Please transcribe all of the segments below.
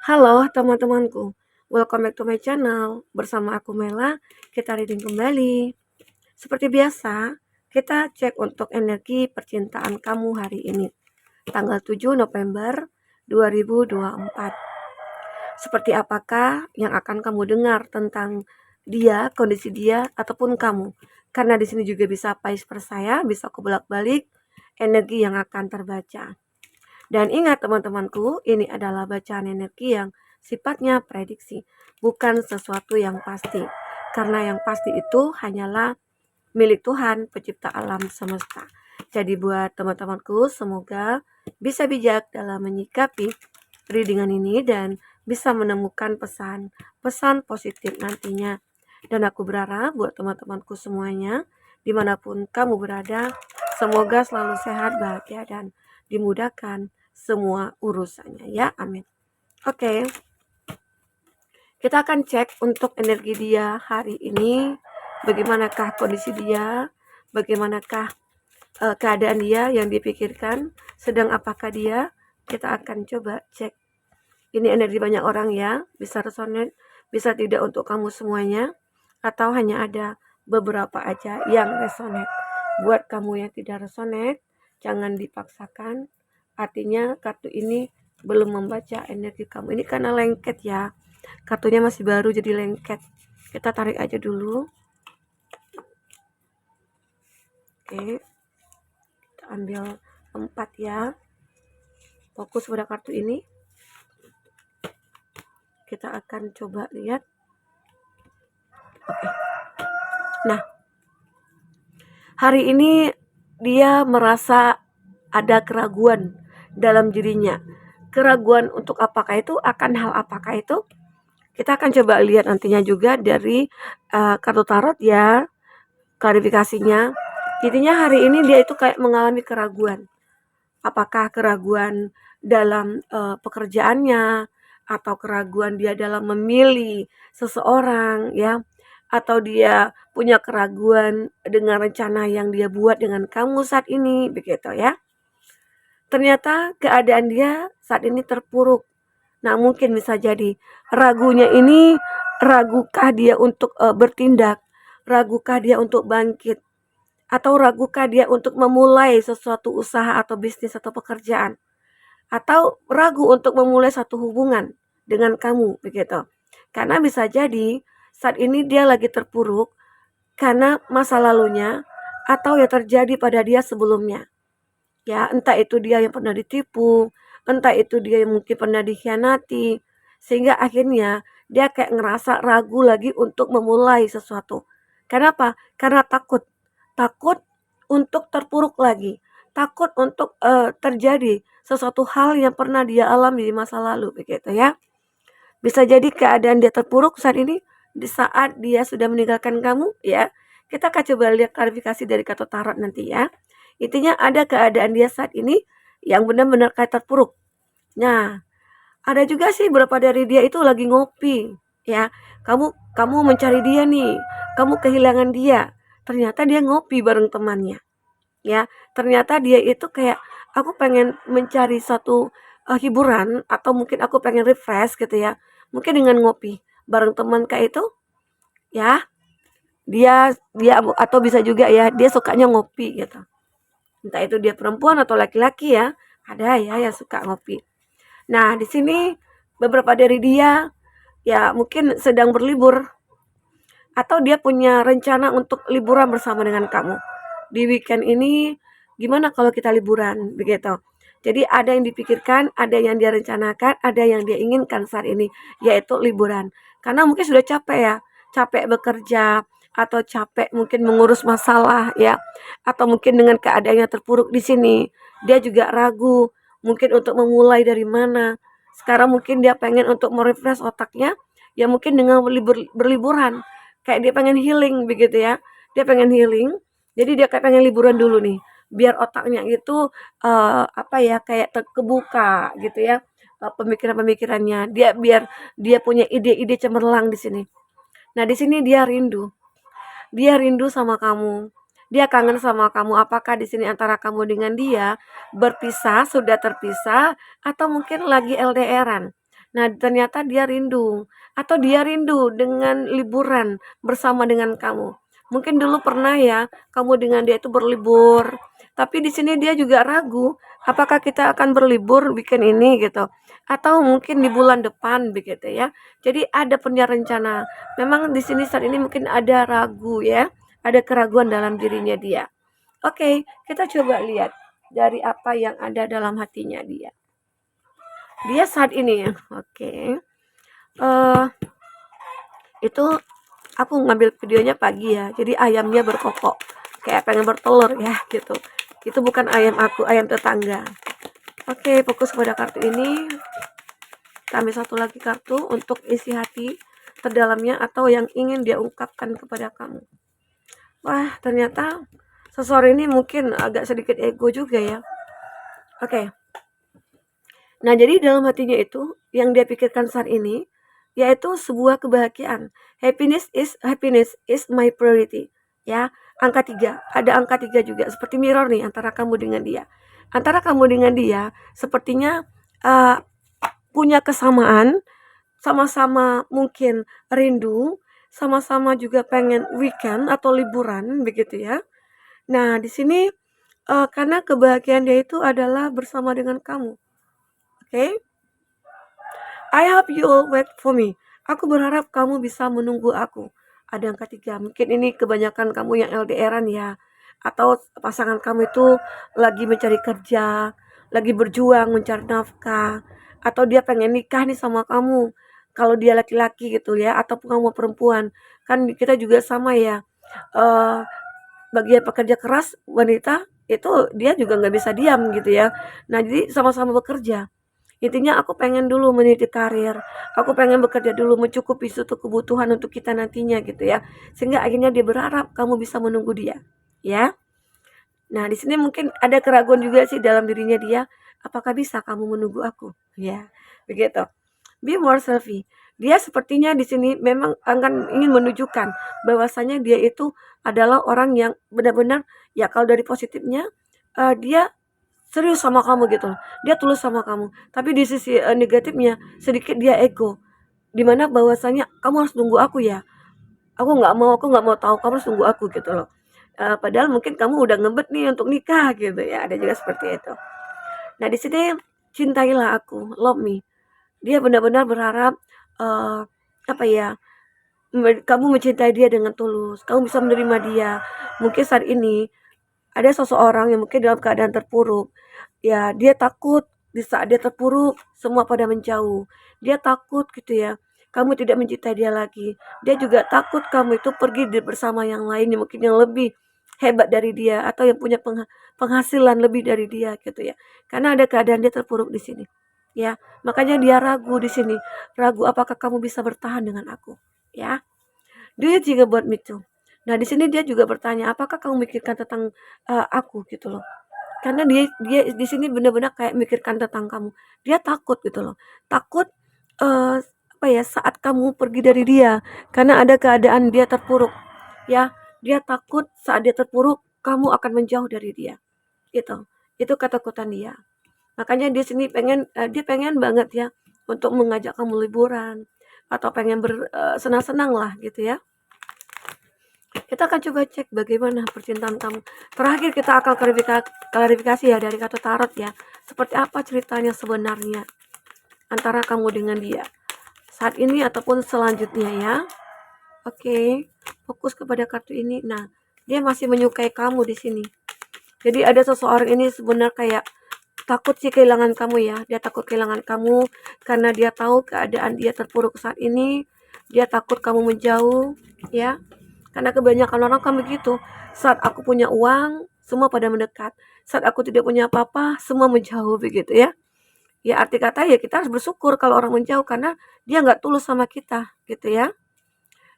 Halo teman-temanku, welcome back to my channel. Bersama aku Mela, kita reading kembali. Seperti biasa, kita cek untuk energi percintaan kamu hari ini, tanggal 7 November 2024. Seperti apakah yang akan kamu dengar tentang dia, kondisi dia, ataupun kamu. Karena di sini juga bisa vice versa ya, bisa kebolak-balik energi yang akan terbaca. Dan ingat teman-temanku, ini adalah bacaan energi yang sifatnya prediksi, bukan sesuatu yang pasti. Karena yang pasti itu hanyalah milik Tuhan, pencipta alam semesta. Jadi buat teman-temanku, semoga bisa bijak dalam menyikapi readingan ini dan bisa menemukan pesan positif nantinya. Dan aku berharap buat teman-temanku semuanya, dimanapun kamu berada, semoga selalu sehat, bahagia, dan dimudahkan semua urusannya ya, amin. Oke, kita akan cek untuk energi dia hari ini, bagaimanakah kondisi dia, bagaimanakah keadaan dia yang dipikirkan, sedang apakah dia. Kita akan coba cek. Ini energi banyak orang ya, bisa resonate, bisa tidak untuk kamu semuanya, atau hanya ada beberapa aja yang resonate. Buat kamu yang tidak resonate, jangan dipaksakan. Artinya kartu ini belum membaca energi kamu. Ini karena lengket ya. Kartunya masih baru jadi lengket. Kita tarik aja dulu. Oke. Kita ambil 4 ya. Fokus pada kartu ini. Kita akan coba lihat. Oke. Nah, hari ini dia merasa ada keraguan dalam dirinya. Keraguan untuk apakah itu, akan hal apakah itu? Kita akan coba lihat nantinya juga dari kartu tarot ya, klarifikasinya. Intinya hari ini dia itu kayak mengalami keraguan. Apakah keraguan dalam pekerjaannya, atau keraguan dia dalam memilih seseorang ya, atau dia punya keraguan dengan rencana yang dia buat dengan kamu saat ini, begitu ya. Ternyata keadaan dia saat ini terpuruk. Nah, mungkin bisa jadi ragunya ini, ragukah dia untuk bertindak, ragukah dia untuk bangkit, atau ragukah dia untuk memulai sesuatu usaha atau bisnis atau pekerjaan, atau ragu untuk memulai satu hubungan dengan kamu, begitu. Karena bisa jadi saat ini dia lagi terpuruk karena masa lalunya atau yang terjadi pada dia sebelumnya. Ya, entah itu dia yang pernah ditipu, entah itu dia yang mungkin pernah dikhianati, sehingga akhirnya dia kayak ngerasa ragu lagi untuk memulai sesuatu. Kenapa? Karena takut. Takut untuk terpuruk lagi. Takut untuk terjadi sesuatu hal yang pernah dia alami di masa lalu, begitu ya. Bisa jadi keadaan dia terpuruk saat ini di saat dia sudah meninggalkan kamu ya. Kita akan coba lihat klarifikasi dari kartu tarot nanti ya. Intinya ada keadaan dia saat ini yang benar-benar kayak terpuruk. Nah, ada juga sih beberapa dari dia itu lagi ngopi ya. Kamu kamu mencari dia nih, kamu kehilangan dia. Ternyata dia ngopi bareng temannya. Ya, ternyata dia itu kayak aku pengen mencari satu hiburan atau mungkin aku pengen refresh gitu ya. Mungkin dengan ngopi bareng teman kayak itu ya. Dia dia atau bisa juga ya dia sukanya ngopi gitu. Entah itu dia perempuan atau laki-laki ya. Ada ya yang suka ngopi. Nah, di sini beberapa dari dia ya mungkin sedang berlibur atau dia punya rencana untuk liburan bersama dengan kamu. Di weekend ini gimana kalau kita liburan begitu. Jadi ada yang dipikirkan, ada yang dia rencanakan, ada yang dia inginkan saat ini, yaitu liburan. Karena mungkin sudah capek ya, capek bekerja atau capek mungkin mengurus masalah ya, atau mungkin dengan keadaannya terpuruk di sini, dia juga ragu mungkin untuk memulai dari mana. Sekarang mungkin dia pengen untuk merefresh otaknya, ya mungkin dengan berliburan, kayak dia pengen healing begitu ya. Dia pengen healing, jadi dia kayak pengen liburan dulu nih, biar otaknya itu apa ya kayak kebuka gitu ya, pemikiran-pemikirannya. Biar dia punya ide-ide cemerlang di sini. Nah, di sini dia rindu. Dia rindu sama kamu. Dia kangen sama kamu. Apakah di sini antara kamu dengan dia berpisah, sudah terpisah, atau mungkin lagi LDRan? Nah, ternyata dia rindu atau dia rindu dengan liburan bersama dengan kamu. Mungkin dulu pernah ya kamu dengan dia itu berlibur, tapi di sini dia juga ragu, apakah kita akan berlibur weekend ini gitu, atau mungkin di bulan depan begitu ya. Jadi ada punya rencana. Memang di sini saat ini mungkin ada ragu ya, ada keraguan dalam dirinya dia. Oke, kita coba lihat dari apa yang ada dalam hatinya dia. Dia saat ini ya, oke. eh itu aku ngambil videonya pagi ya, jadi ayamnya berkokok, kayak pengen bertelur ya gitu. Itu bukan ayam aku, ayam tetangga. Oke, fokus pada kartu ini. Kami satu lagi kartu untuk isi hati terdalamnya atau yang ingin dia ungkapkan kepada kamu. Wah, ternyata seseorang ini mungkin agak sedikit ego juga ya. Oke. Nah, jadi dalam hatinya itu yang dia pikirkan saat ini yaitu sebuah kebahagiaan. Happiness is my priority. Ya, angka 3. Ada angka 3 juga seperti mirror nih antara kamu dengan dia. Antara kamu dengan dia sepertinya uh, punya kesamaan, sama-sama mungkin rindu, sama-sama juga pengen weekend atau liburan begitu ya. Nah, di sini karena kebahagiaan dia itu adalah bersama dengan kamu. Oke? I hope you all wait for me. Aku berharap kamu bisa menunggu aku. Ada yang ketiga, mungkin ini kebanyakan kamu yang LDRan ya. Atau pasangan kamu itu lagi mencari kerja, lagi berjuang mencari nafkah. Atau dia pengen nikah nih sama kamu. Kalau dia laki-laki gitu ya, ataupun kamu perempuan. Kan kita juga sama ya. Eh Bagian pekerja keras wanita itu dia juga nggak bisa diam gitu ya. Nah, jadi sama-sama bekerja. Intinya aku pengen dulu meniti karir, aku pengen bekerja dulu mencukupi suatu kebutuhan untuk kita nantinya gitu ya. Sehingga akhirnya dia berharap kamu bisa menunggu dia, ya. Nah, di sini mungkin ada keraguan juga sih dalam dirinya dia, apakah bisa kamu menunggu aku? Ya, begitu. Be more selfie. Dia sepertinya di sini memang akan ingin menunjukkan bahwasanya dia itu adalah orang yang benar-benar ya kalau dari positifnya dia serius sama kamu gitu loh. Dia tulus sama kamu. Tapi di sisi negatifnya sedikit dia ego. Dimana bahwasanya kamu harus nunggu aku ya. Aku nggak mau tahu, kamu harus nunggu aku gitu loh. Padahal mungkin kamu udah ngebet nih untuk nikah gitu ya. Ada juga seperti itu. Nah, di sini cintailah aku, love me. Dia benar-benar berharap eh apa ya? Kamu mencintai dia dengan tulus. Kamu bisa menerima dia. Mungkin saat ini ada seseorang yang mungkin dalam keadaan terpuruk. Ya, dia takut di saat dia terpuruk semua pada menjauh. Dia takut gitu ya. Kamu tidak mencintai dia lagi. Dia juga takut kamu itu pergi bersama yang lain yang mungkin yang lebih hebat dari dia atau yang punya penghasilan lebih dari dia gitu ya. Karena ada keadaan dia terpuruk di sini. Ya, makanya dia ragu di sini. Ragu apakah kamu bisa bertahan dengan aku, ya. Do you think about me too? Nah, di sini dia juga bertanya, apakah kamu memikirkan tentang aku gitu loh. Karena dia dia di sini benar-benar kayak mikirkan tentang kamu. Dia takut gitu loh. Takut apa ya saat kamu pergi dari dia karena ada keadaan dia terpuruk. Ya, dia takut saat dia terpuruk kamu akan menjauh dari dia. Itu. Itu ketakutan dia. Makanya dia sini pengen dia pengen banget ya untuk mengajak kamu liburan atau pengen senang-senang lah gitu ya. Kita akan coba cek bagaimana percintaan kamu. Terakhir kita akan klarifikasi ya dari kartu tarot ya. Seperti apa ceritanya sebenarnya antara kamu dengan dia. Saat ini ataupun selanjutnya ya. Oke, fokus kepada kartu ini. Nah, dia masih menyukai kamu di sini. Jadi ada seseorang ini sebenarnya kayak takut sih kehilangan kamu ya. Dia takut kehilangan kamu karena dia tahu keadaan dia terpuruk saat ini. Dia takut kamu menjauh ya. Karena kebanyakan orang kan begitu. Saat aku punya uang, semua pada mendekat. Saat aku tidak punya apa-apa, semua menjauh begitu ya. Ya arti kata ya kita harus bersyukur kalau orang menjauh karena dia nggak tulus sama kita gitu ya.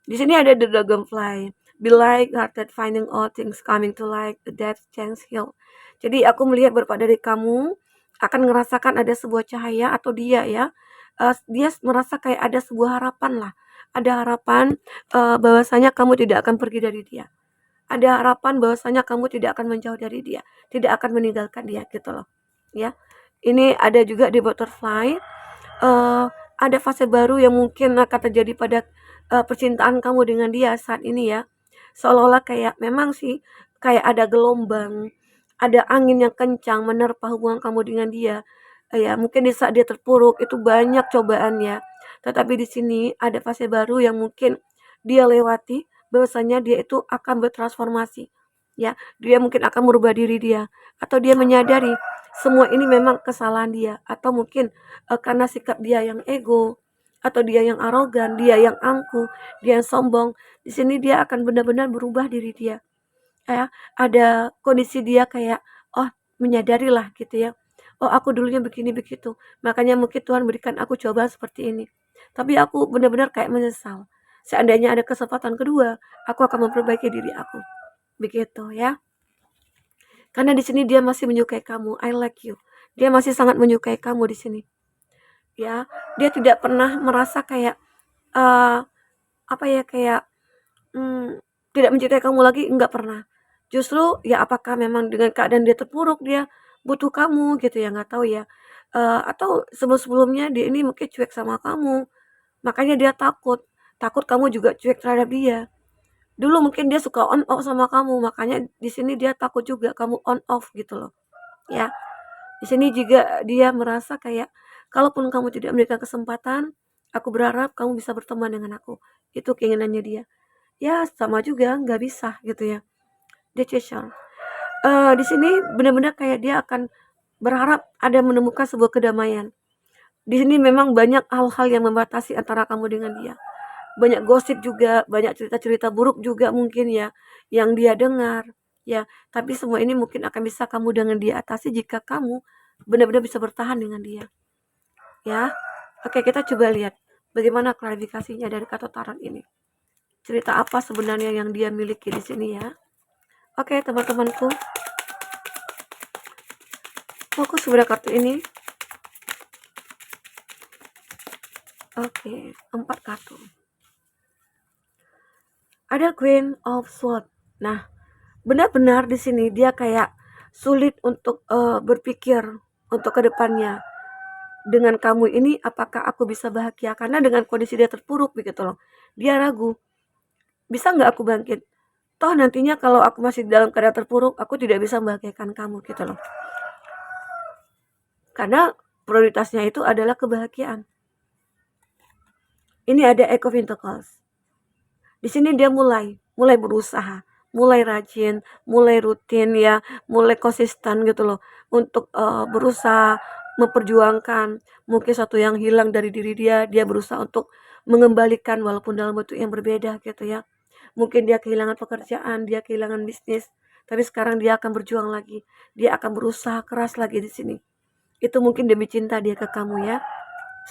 Di sini ada the dragonfly. Be like hearted finding all things coming to light, the death chance heal. Jadi aku melihat beberapa dari kamu akan ngerasakan ada sebuah cahaya atau dia ya. Dia merasa kayak ada sebuah harapan lah. Ada harapan bahwasanya kamu tidak akan pergi dari dia. Ada harapan bahwasanya kamu tidak akan menjauh dari dia, tidak akan meninggalkan dia gitu loh. Ya. Ini ada juga di butterfly. ada fase baru yang mungkin akan terjadi pada percintaan kamu dengan dia saat ini ya. Seolah-olah kayak memang sih kayak ada gelombang, ada angin yang kencang menerpa hubungan kamu dengan dia. Ya, mungkin di saat dia terpuruk itu banyak cobaan ya. Tetapi di sini ada fase baru yang mungkin dia lewati, bahwasanya dia itu akan bertransformasi. Ya, dia mungkin akan merubah diri dia atau dia menyadari semua ini memang kesalahan dia atau mungkin karena sikap dia yang ego atau dia yang arogan, dia yang angkuh, dia yang sombong. Di sini dia akan benar-benar berubah diri dia. Ya, ada kondisi dia kayak oh menyadarilah gitu ya. Oh aku dulunya begini begitu. Makanya mungkin Tuhan berikan aku cobaan seperti ini. Tapi aku benar-benar kayak menyesal. Seandainya ada kesempatan kedua, aku akan memperbaiki diri aku. Begitu ya. Karena di sini dia masih menyukai kamu. I like you. Dia masih sangat menyukai kamu di sini. Ya, dia tidak pernah merasa kayak uh, apa ya kayak tidak mencintai kamu lagi, enggak pernah. Justru ya apakah memang dengan keadaan dia terpuruk dia butuh kamu gitu ya, nggak tahu ya. Atau sebelum-sebelumnya dia ini mungkin cuek sama kamu, makanya dia takut, takut kamu juga cuek terhadap dia. Dulu mungkin dia suka on off sama kamu, makanya di sini dia takut juga kamu on off gitu loh, ya. Di sini juga dia merasa kayak kalaupun kamu tidak memberikan kesempatan, aku berharap kamu bisa berteman dengan aku. Itu keinginannya dia. Ya sama juga nggak bisa gitu ya. Dia chaser. Di sini benar-benar kayak dia akan berharap ada menemukan sebuah kedamaian. Di sini memang banyak hal-hal yang membatasi antara kamu dengan dia. Banyak gosip juga, banyak cerita-cerita buruk juga mungkin ya yang dia dengar. Ya, tapi semua ini mungkin akan bisa kamu dengan dia atasi jika kamu benar-benar bisa bertahan dengan dia. Ya. Oke, kita coba lihat bagaimana klarifikasinya dari kartu tarot ini. Cerita apa sebenarnya yang dia miliki di sini ya. Oke, teman-temanku. Fokus pada kartu ini. Oke, 4 kartu. Ada Queen of Swords. Nah, benar-benar di sini dia kayak sulit untuk berpikir untuk kedepannya. Dengan kamu ini apakah aku bisa bahagia? Karena dengan kondisi dia terpuruk begitu loh. Dia ragu. Bisa nggak aku bangkit? Toh nantinya kalau aku masih dalam keadaan terpuruk, aku tidak bisa membahagiakan kamu gitu loh. Karena prioritasnya itu adalah kebahagiaan. Ini ada Eight of Pentacles. Di sini dia mulai berusaha, mulai rajin, mulai rutin ya, mulai konsisten gitu loh untuk berusaha memperjuangkan mungkin satu yang hilang dari diri dia, dia berusaha untuk mengembalikan walaupun dalam bentuk yang berbeda gitu ya. Mungkin dia kehilangan pekerjaan, dia kehilangan bisnis, tapi sekarang dia akan berjuang lagi. Dia akan berusaha keras lagi di sini. Itu mungkin demi cinta dia ke kamu ya.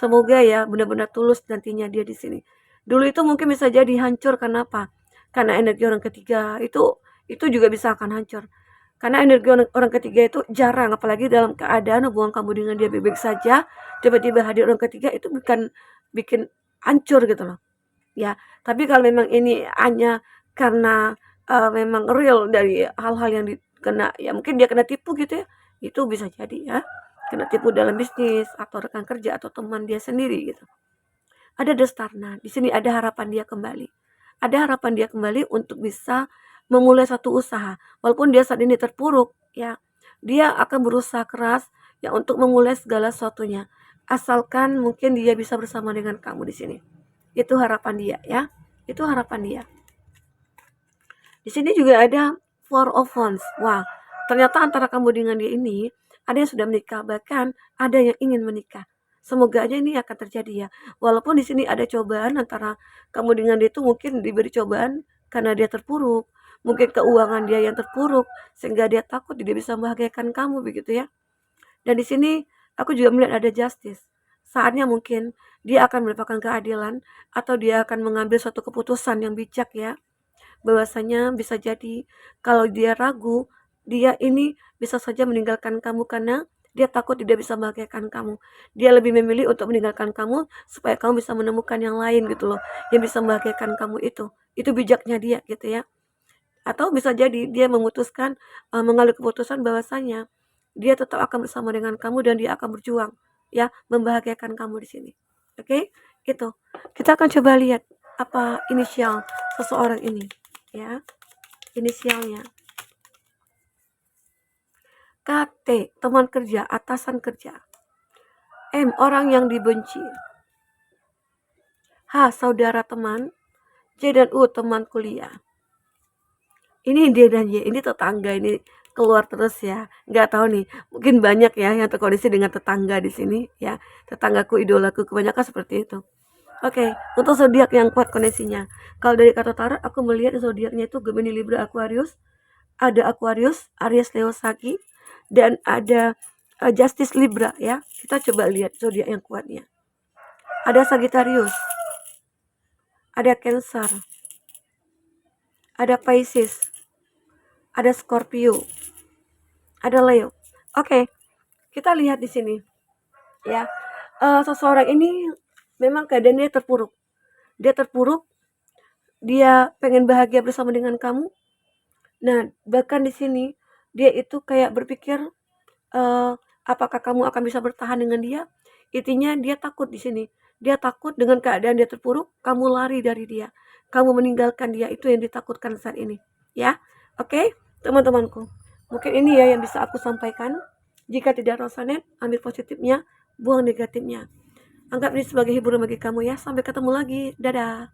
Semoga ya benar-benar tulus nantinya dia di sini. Dulu itu mungkin bisa jadi hancur karena apa? Karena energi orang ketiga itu juga bisa akan hancur. Karena energi orang ketiga itu jarang, apalagi dalam keadaan hubungan kamu dengan dia baik-baik saja, tiba-tiba hadir orang ketiga itu bukan bikin hancur gitu loh. Ya, tapi kalau memang ini hanya karena memang real dari hal-hal yang dikena, ya mungkin dia kena tipu gitu ya, itu bisa jadi ya kena tipu dalam bisnis atau rekan kerja atau teman dia sendiri gitu. Ada The Star. Nah, di sini ada harapan dia kembali. Ada harapan dia kembali untuk bisa memulai satu usaha. Walaupun dia saat ini terpuruk, ya, dia akan berusaha keras ya untuk memulai segala sesuatunya. Asalkan mungkin dia bisa bersama dengan kamu di sini. Itu harapan dia ya. Itu harapan dia. Di sini juga ada Four of Wands. Wah, ternyata antara kamu dengan dia ini ada yang sudah menikah, bahkan ada yang ingin menikah. Semoga aja ini akan terjadi ya. Walaupun di sini ada cobaan antara kamu dengan dia itu mungkin diberi cobaan karena dia terpuruk, mungkin keuangan dia yang terpuruk sehingga dia takut tidak bisa membahagiakan kamu begitu ya. Dan di sini aku juga melihat ada justice. Saatnya mungkin dia akan mendapatkan keadilan atau dia akan mengambil suatu keputusan yang bijak ya. Bahwasanya bisa jadi kalau dia ragu, dia ini bisa saja meninggalkan kamu karena dia takut tidak bisa membahagiakan kamu. Dia lebih memilih untuk meninggalkan kamu supaya kamu bisa menemukan yang lain gitu loh, yang bisa membahagiakan kamu itu. Itu bijaknya dia gitu ya. Atau bisa jadi dia memutuskan mengambil keputusan bahwasanya dia tetap akan bersama dengan kamu dan dia akan berjuang ya membahagiakan kamu di sini. Oke, itu. Kita akan coba lihat apa inisial seseorang ini, ya. Inisialnya. KT, teman kerja, atasan kerja. M, orang yang dibenci. H, saudara teman. J dan U, teman kuliah. Ini D dan Y, ini tetangga, ini keluar terus ya. Nggak tahu nih, mungkin banyak ya yang terkoneksi dengan tetangga di sini ya. Tetanggaku, idolaku, kebanyakan seperti itu. Oke, untuk zodiak yang kuat koneksinya. Kalau dari kata tarot, aku melihat zodiaknya itu Gemini, Libra, Aquarius. Ada Aquarius, Aries, Leo, Sagi, dan ada Justice Libra ya. Kita coba lihat zodiak yang kuatnya. Ada Sagittarius, ada Cancer, ada Pisces, ada Scorpio, ada Leo. Oke, kita lihat di sini ya. Seseorang ini memang keadaannya terpuruk. Dia terpuruk, dia pengen bahagia bersama dengan kamu. Nah, bahkan di sini dia itu kayak berpikir apakah kamu akan bisa bertahan dengan dia? Intinya dia takut di sini. Dia takut dengan keadaan dia terpuruk, kamu lari dari dia. Kamu meninggalkan dia, itu yang ditakutkan saat ini. Ya, oke, teman-temanku. Mungkin ini ya yang bisa aku sampaikan. Jika tidak resonate, ambil positifnya, buang negatifnya. Anggap ini sebagai hiburan bagi kamu ya. Sampai ketemu lagi. Dadah.